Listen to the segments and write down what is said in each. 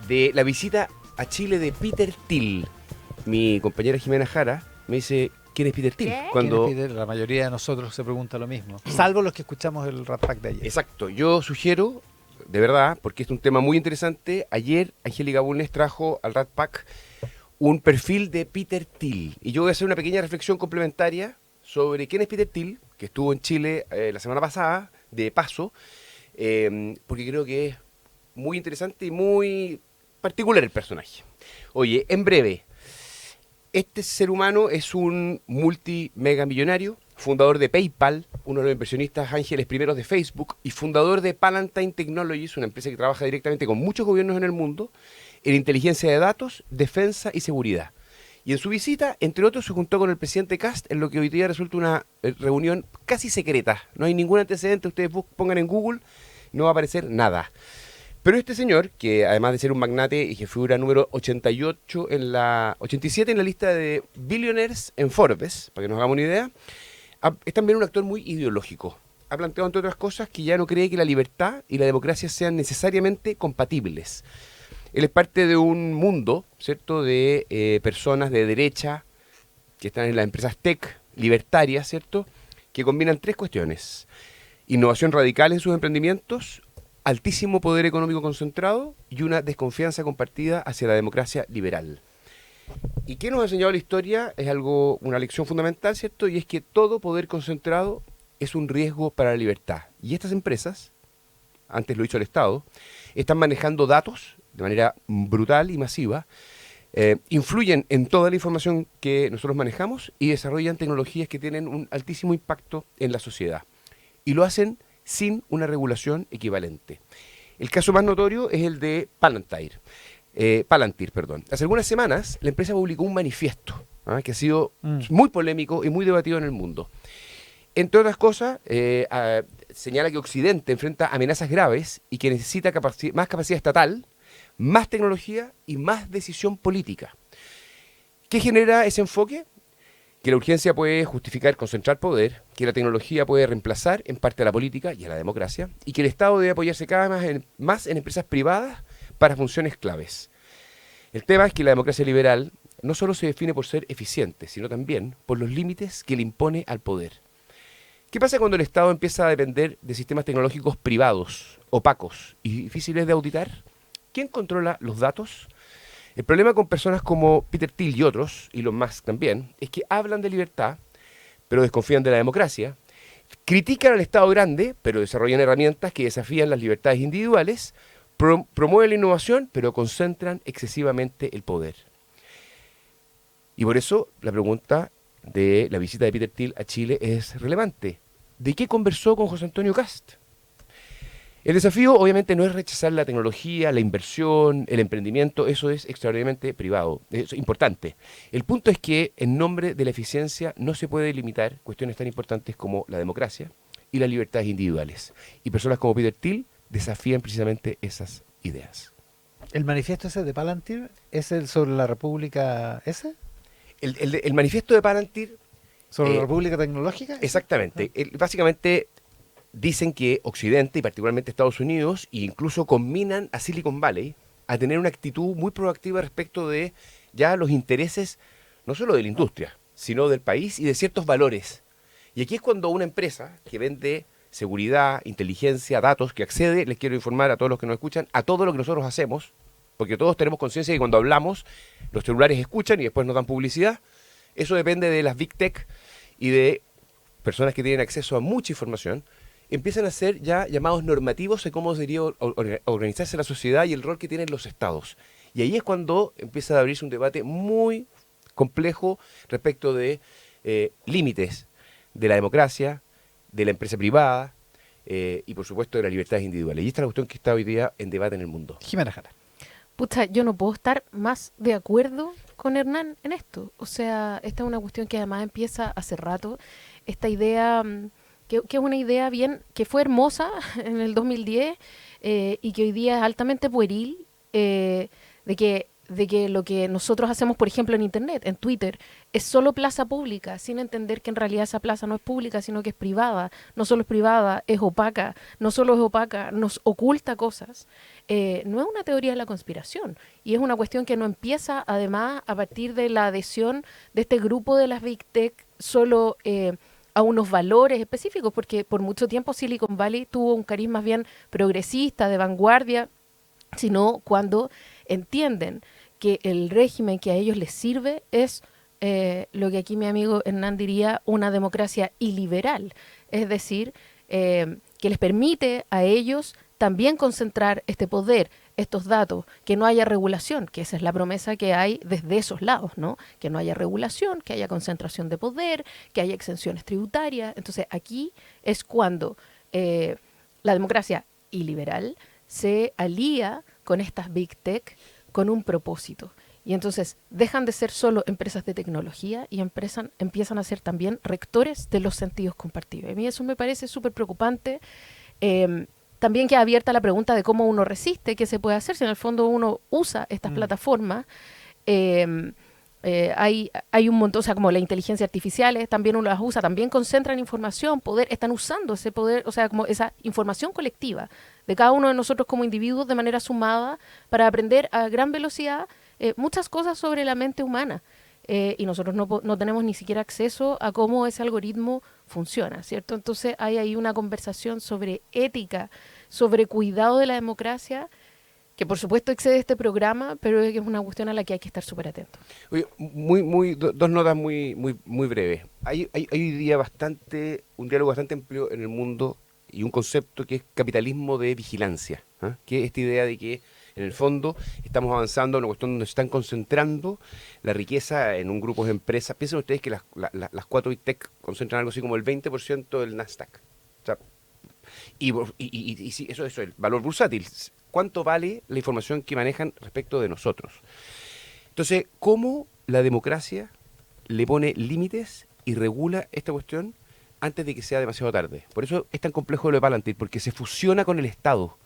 de la visita a Chile de Peter Thiel. Mi compañera Jimena Jara me dice, ¿quién es Peter Thiel? ¿Qué? Cuando... ¿Quién es Peter? La mayoría de nosotros se pregunta lo mismo, salvo los que escuchamos el Rat Pack de ayer. Exacto, yo sugiero, de verdad, porque es un tema muy interesante, ayer Angélica Bulnes trajo al Rat Pack un perfil de Peter Thiel. Y yo voy a hacer una pequeña reflexión complementaria sobre quién es Peter Thiel, que estuvo en Chile la semana pasada, de paso, porque creo que es muy interesante y muy particular el personaje. Oye, en breve, este ser humano es un multimegamillonario, fundador de PayPal, uno de los inversionistas ángeles primeros de Facebook y fundador de Palantir Technologies, una empresa que trabaja directamente con muchos gobiernos en el mundo en inteligencia de datos, defensa y seguridad. Y en su visita, entre otros, se juntó con el presidente Kast en lo que hoy día resulta una reunión casi secreta. No hay ningún antecedente, ustedes pongan en Google, no va a aparecer nada. Pero este señor, que además de ser un magnate y que figura número 87 en la lista de billionaires en Forbes, para que nos hagamos una idea, es también un actor muy ideológico. Ha planteado, entre otras cosas, que ya no cree que la libertad y la democracia sean necesariamente compatibles. Él es parte de un mundo, ¿cierto?, de personas de derecha que están en las empresas tech, libertarias, ¿cierto?, que combinan tres cuestiones: innovación radical en sus emprendimientos, altísimo poder económico concentrado y una desconfianza compartida hacia la democracia liberal. ¿Y qué nos ha enseñado la historia? Es una lección fundamental, ¿cierto? Y es que todo poder concentrado es un riesgo para la libertad. Y estas empresas, antes lo hizo el Estado, están manejando datos de manera brutal y masiva, influyen en toda la información que nosotros manejamos y desarrollan tecnologías que tienen un altísimo impacto en la sociedad. Y lo hacen sin una regulación equivalente. El caso más notorio es el de Palantir. Hace algunas semanas la empresa publicó un manifiesto que ha sido muy polémico y muy debatido en el mundo. Entre otras cosas, señala que Occidente enfrenta amenazas graves y que necesita más capacidad estatal, más tecnología y más decisión política. ¿Qué genera ese enfoque? Que la urgencia puede justificar concentrar poder, que la tecnología puede reemplazar en parte a la política y a la democracia, y que el Estado debe apoyarse cada vez más en empresas privadas para funciones claves. El tema es que la democracia liberal no solo se define por ser eficiente, sino también por los límites que le impone al poder. ¿Qué pasa cuando el Estado empieza a depender de sistemas tecnológicos privados, opacos y difíciles de auditar? ¿Quién controla los datos? El problema con personas como Peter Thiel y otros, y los más también, es que hablan de libertad, pero desconfían de la democracia, critican al Estado grande, pero desarrollan herramientas que desafían las libertades individuales, promueven la innovación, pero concentran excesivamente el poder. Y por eso la pregunta de la visita de Peter Thiel a Chile es relevante. ¿De qué conversó con José Antonio Kast? El desafío obviamente no es rechazar la tecnología, la inversión, el emprendimiento, eso es extraordinariamente privado, es importante. El punto es que en nombre de la eficiencia no se puede limitar cuestiones tan importantes como la democracia y las libertades individuales. Y personas como Peter Thiel desafían precisamente esas ideas. ¿El manifiesto ese de Palantir es el sobre la República ese? El manifiesto de Palantir... ¿Sobre la República Tecnológica? Exactamente. Básicamente... dicen que Occidente y particularmente Estados Unidos incluso combinan a Silicon Valley a tener una actitud muy proactiva respecto de ya los intereses no solo de la industria, sino del país y de ciertos valores. Y aquí es cuando una empresa que vende seguridad, inteligencia, datos, que accede, les quiero informar a todos los que nos escuchan, a todo lo que nosotros hacemos, porque todos tenemos conciencia de que cuando hablamos los celulares escuchan y después nos dan publicidad. Eso depende de las Big Tech y de personas que tienen acceso a mucha información. Empiezan a ser ya llamados normativos de cómo debería organizarse la sociedad y el rol que tienen los estados. Y ahí es cuando empieza a abrirse un debate muy complejo respecto de límites de la democracia, de la empresa privada y por supuesto de las libertades individuales. Y esta es la cuestión que está hoy día en debate en el mundo. Jimena Jara. Pucha, yo no puedo estar más de acuerdo con Hernán en esto. O sea, esta es una cuestión que además empieza hace rato. Esta idea... que es una idea que fue hermosa en el 2010 y que hoy día es altamente pueril, de que de que lo que nosotros hacemos, por ejemplo, en Internet, en Twitter, es solo plaza pública, sin entender que en realidad esa plaza no es pública, sino que es privada. No solo es privada, es opaca. No solo es opaca, nos oculta cosas. No es una teoría de la conspiración. Y es una cuestión que no empieza, además, a partir de la adhesión de este grupo de las Big Tech solo a unos valores específicos, porque por mucho tiempo Silicon Valley tuvo un cariz más bien progresista, de vanguardia, sino cuando entienden que el régimen que a ellos les sirve es lo que aquí mi amigo Hernán diría una democracia iliberal, es decir, que les permite a ellos también concentrar este poder, estos datos, que no haya regulación, que esa es la promesa que hay desde esos lados, ¿no? Que no haya regulación, que haya concentración de poder, que haya exenciones tributarias. Entonces aquí es cuando la democracia iliberal se alía con estas Big Tech con un propósito. Y entonces dejan de ser solo empresas de tecnología y empiezan a ser también rectores de los sentidos compartidos. A mí eso me parece súper preocupante. También queda abierta la pregunta de cómo uno resiste, qué se puede hacer si en el fondo uno usa estas plataformas. Hay un montón, o sea, como la inteligencia artificial, también uno las usa, también concentran información, poder, están usando ese poder, o sea, como esa información colectiva de cada uno de nosotros como individuos de manera sumada para aprender a gran velocidad muchas cosas sobre la mente humana. Y nosotros no tenemos ni siquiera acceso a cómo ese algoritmo funciona, ¿cierto? Entonces hay ahí una conversación sobre ética, sobre cuidado de la democracia, que por supuesto excede este programa, pero es una cuestión a la que hay que estar súper atentos. Oye, dos notas muy breves. Hay hoy día un diálogo bastante amplio en el mundo y un concepto que es capitalismo de vigilancia, ¿ah? Que es esta idea de que en el fondo estamos avanzando en una cuestión donde se están concentrando la riqueza en un grupo de empresas. Piensen ustedes que las 4 Big Tech concentran algo así como el 20% del Nasdaq. O sea, y sí, eso es el valor bursátil. ¿Cuánto vale la información que manejan respecto de nosotros? Entonces, ¿cómo la democracia le pone límites y regula esta cuestión antes de que sea demasiado tarde? Por eso es tan complejo lo de Palantir, porque se fusiona con el Estado.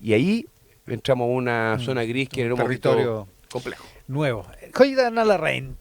Y ahí entramos a una zona gris que era un territorio poquito complejo. nuevo. Hoy dan a la reina.